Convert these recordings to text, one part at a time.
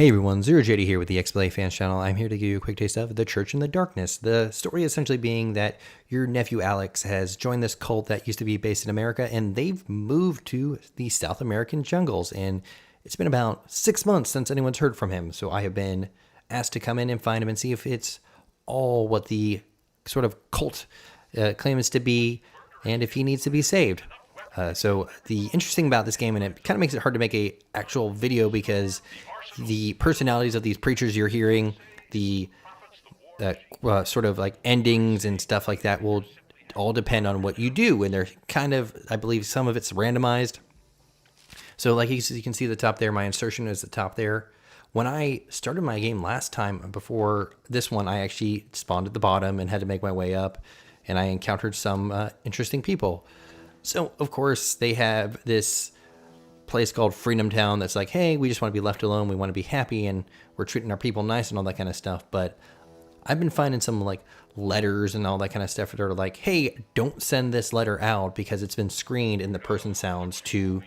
Hey everyone, Zero JD here with the XBLA Fans channel. I'm here to give you a quick taste of The Church in the Darkness. The story essentially being that your nephew Alex has joined this cult that used to be based in America, and they've moved to the South American jungles. And it's been about 6 months since anyone's heard from him. So I have been asked to come in and find him and see if it's all what the sort of cult claims to be, and if he needs to be saved. So the interesting about this game, and it kind of makes it hard to make a actual video because the personalities of these preachers you're hearing, the sort of like endings and stuff like that will all depend on what you do. And they're kind of, I believe some of it's randomized. So like you can see the top there, my insertion is the top there. When I started my game last time, before this one, I actually spawned at the bottom and had to make my way up. And I encountered some interesting people. So, of course, they have this place called Freedom Town that's like, hey, we just want to be left alone. We want to be happy, and we're treating our people nice and all that kind of stuff. But I've been finding some like letters and all that kind of stuff that are like, hey, don't send this letter out because it's been screened and the person sounds too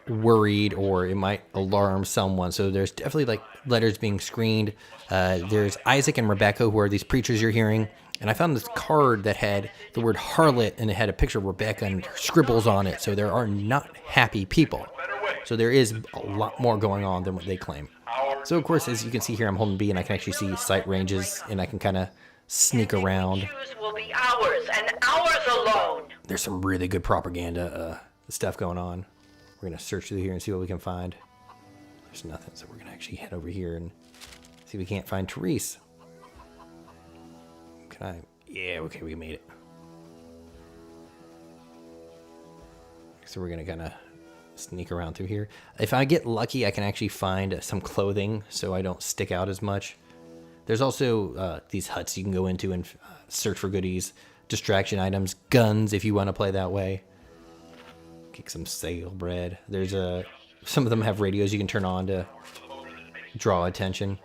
worried, or it might alarm someone. So there's definitely like letters being screened. There's Isaac and Rebecca, who are these preachers you're hearing. And I found this card that had the word harlot, and it had a picture of Rebecca and scribbles on it. So there are not happy people. So there is a lot more going on than what they claim. So of course, as you can see here, I'm holding B, and I can actually see sight ranges, and I can kind of sneak around. Will be ours and ours alone. There's some really good propaganda stuff going on. We're gonna search through here and see what we can find. There's nothing, so we're gonna actually head over here and see if we can't find Therese. Can I? Yeah, okay, we made it. So we're gonna kind of sneak around through here. If I get lucky, I can actually find some clothing so I don't stick out as much. There's also these huts you can go into and search for goodies, distraction items, guns if you want to play that way. Get some sale bread. There's some of them have radios you can turn on to draw attention.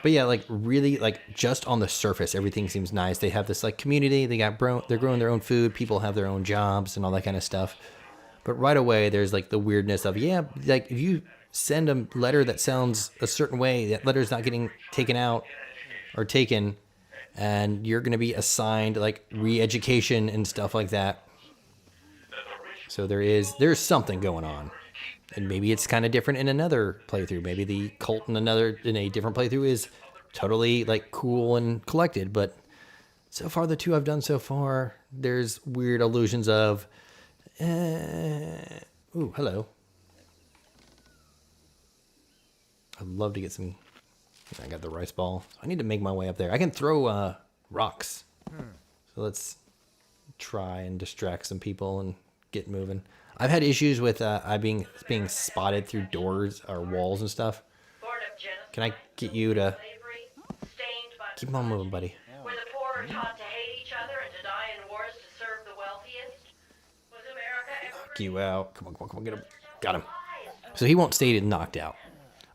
But yeah, like really, like just on the surface, everything seems nice. They have this like community. They're growing their own food. People have their own jobs and all that kind of stuff. But right away, there's like the weirdness of, yeah, like if you send a letter that sounds a certain way, that letter's not getting taken out or taken, and you're going to be assigned like re-education and stuff like that. So there's something going on. And maybe it's kind of different in another playthrough. Maybe the cult in a different playthrough is totally like cool and collected. But so far, the two I've done so far, there's weird illusions of, ooh, hello. I'd love to get some. I got the rice ball. I need to make my way up there. I can throw rocks. So let's try and distract some people and get moving. I've had issues with being spotted through doors or walls and stuff. Can I get you to keep on moving, buddy? Where the poor are taught to hate each other and to die in wars to serve the wealthiest. Was America ever Knock you out. Come on, get him. Got him. So he won't stay knocked out.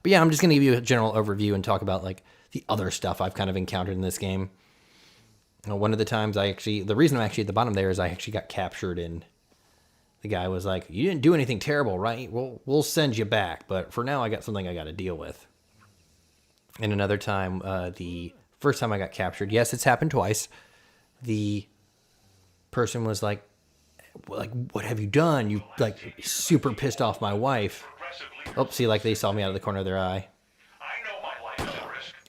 But yeah, I'm just gonna give you a general overview and talk about like the other stuff I've kind of encountered in this game. One of the times the reason I'm actually at the bottom there is I actually got captured, and the guy was like, you didn't do anything terrible, right? We'll send you back. But for now, I got something I got to deal with. And another time, the first time I got captured, yes, it's happened twice. The person was like, what have you done? You like super pissed off my wife. Oh, see, like they saw me out of the corner of their eye.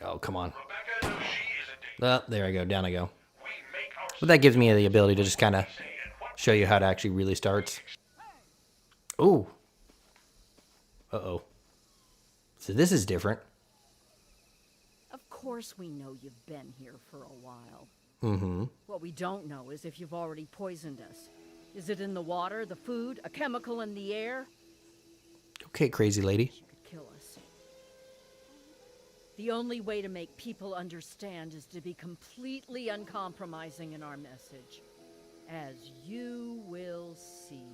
Oh, come on. Oh, there I go. Down I go. But that gives me the ability to just kind of show you how it actually really starts. Ooh. Uh-oh. So this is different. Of course we know you've been here for a while. Mm-hmm. What we don't know is if you've already poisoned us. Is it in the water, the food, a chemical in the air? Okay, crazy lady. You could kill us. The only way to make people understand is to be completely uncompromising in our message. As you will see.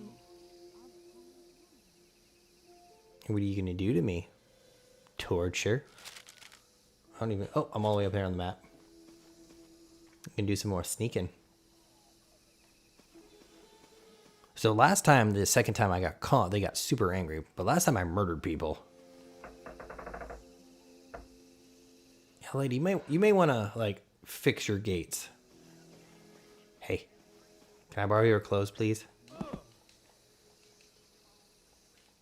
What are you going to do to me? Torture? I don't even... Oh, I'm all the way up there on the map. I can do some more sneaking. So last time, the second time I got caught, they got super angry. But last time I murdered people. Yeah, lady, you may want to like fix your gates. Hey, can I borrow your clothes, please?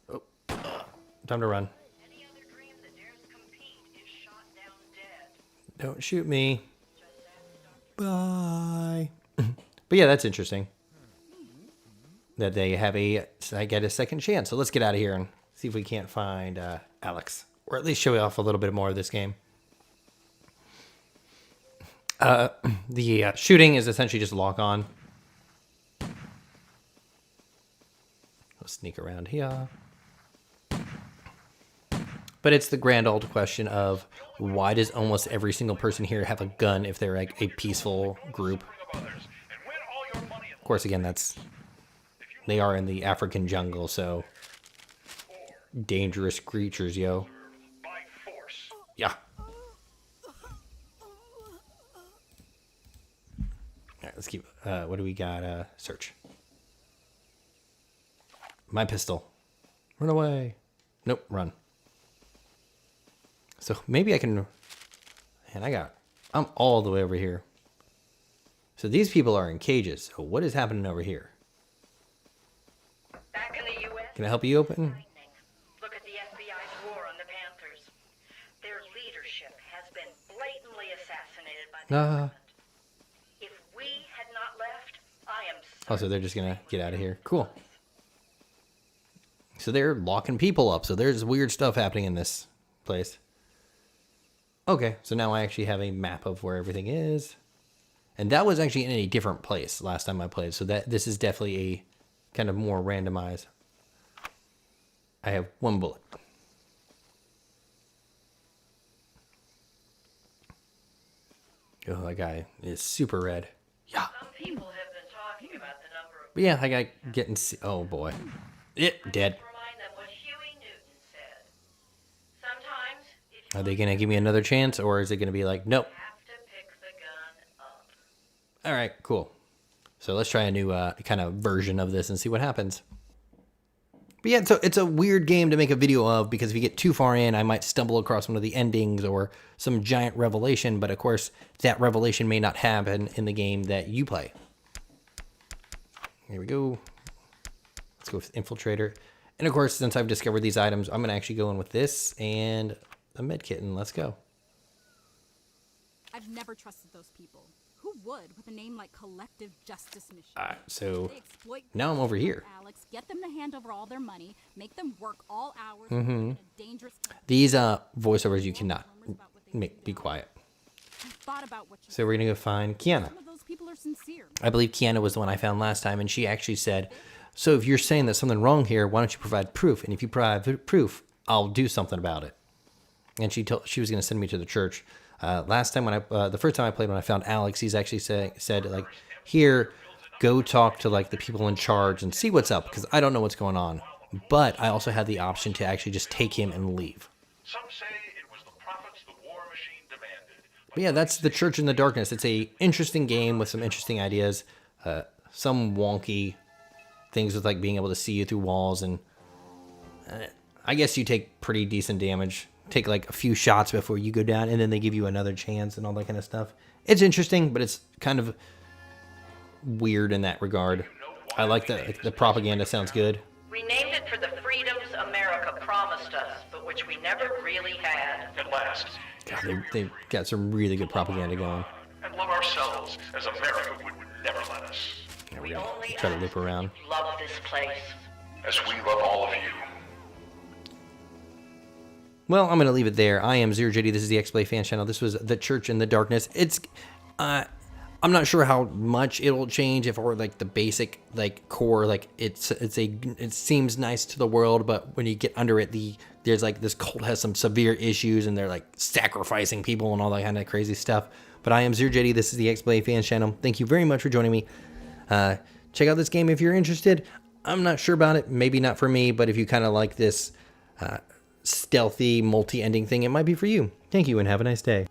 Oh, time to run. Any other dream that dares compete is shot down dead. Don't shoot me. Bye. But yeah, that's interesting. That they have I get a second chance. So let's get out of here and see if we can't find Alex. Or at least show off a little bit more of this game. The shooting is essentially just lock on. We'll sneak around here. But it's the grand old question of why does almost every single person here have a gun if they're like a peaceful group? Of course, again, they are in the African jungle, so dangerous creatures, yo. Yeah. Alright, let's keep, what do we got? Search. My pistol. Run away. Nope, run. So maybe I can, and I'm all the way over here. So these people are in cages. So what is happening over here? Back in the U.S. Can I help you open? Look at the FBI's war on the Panthers. Their leadership has been blatantly assassinated by the government. If we had not left, I am Oh, so they're just gonna get out of here. Cool. So they're locking people up. So there's weird stuff happening in this place. Okay, so now I actually have a map of where everything is. And that was actually in a different place last time I played. So this is definitely a kind of more randomized. I have one bullet. Oh, that guy is super red. Yeah. Some people have been talking about the number of But yeah, I got getting... Oh, boy. Dead. remind them what Huey Newton said. Sometimes if you Are they going to give me another chance? Or is it going to be like, nope. have to pick the gun up. All right, cool. So let's try a new kind of version of this and see what happens. But yeah, so it's a weird game to make a video of because if you get too far in, I might stumble across one of the endings or some giant revelation. But of course, that revelation may not happen in the game that you play. Here we go. Let's go with Infiltrator. And of course, since I've discovered these items, I'm going to actually go in with this and a med kit, and let's go. I've never trusted those people. Who would with a name like Collective Justice Mission? So They exploit now I'm over here. Alex, get them to hand over all their money, make them work all hours in a dangerous These voiceovers you cannot be quiet. I've thought about what you So we're going to go find Kiana. Some of those people are sincere. I believe Kiana was the one I found last time, and she actually said, so if you're saying there's something wrong here, why don't you provide proof? And if you provide proof, I'll do something about it. And she was going to send me to the church. Last time the first time I played when I found Alex, he's actually said like, here, go talk to like the people in charge and see what's up, because I don't know what's going on. But I also had the option to actually just take him and leave. Some say it was the profits the war machine demanded. But yeah, that's The Church in the Darkness. It's a interesting game with some interesting ideas, some wonky things with like being able to see you through walls, and I guess you take pretty decent damage. Take like a few shots before you go down, and then they give you another chance and all that kind of stuff. It's interesting, but it's kind of weird in that regard. I like the propaganda sounds good. We named it for the freedoms America promised us, but which we never really had. At last, God, they got some really good propaganda going. and love ourselves as America would never let us. Here we go. Try to loop around. Love this place. As we love all of you. Well, I'm going to leave it there. I am Zero JD. This is the XBLA fan channel. This was The Church in the Darkness. It's, I'm not sure how much it'll change or like the basic like core, like it seems nice to the world, but when you get under it, there's like this cult has some severe issues and they're like sacrificing people and all that kind of crazy stuff. But I am Zero JD. This is the XBLA fan channel. Thank you very much for joining me. Check out this game if you're interested. I'm not sure about it. Maybe not for me, but if you kind of like this stealthy multi-ending thing, it might be for you. Thank you and have a nice day.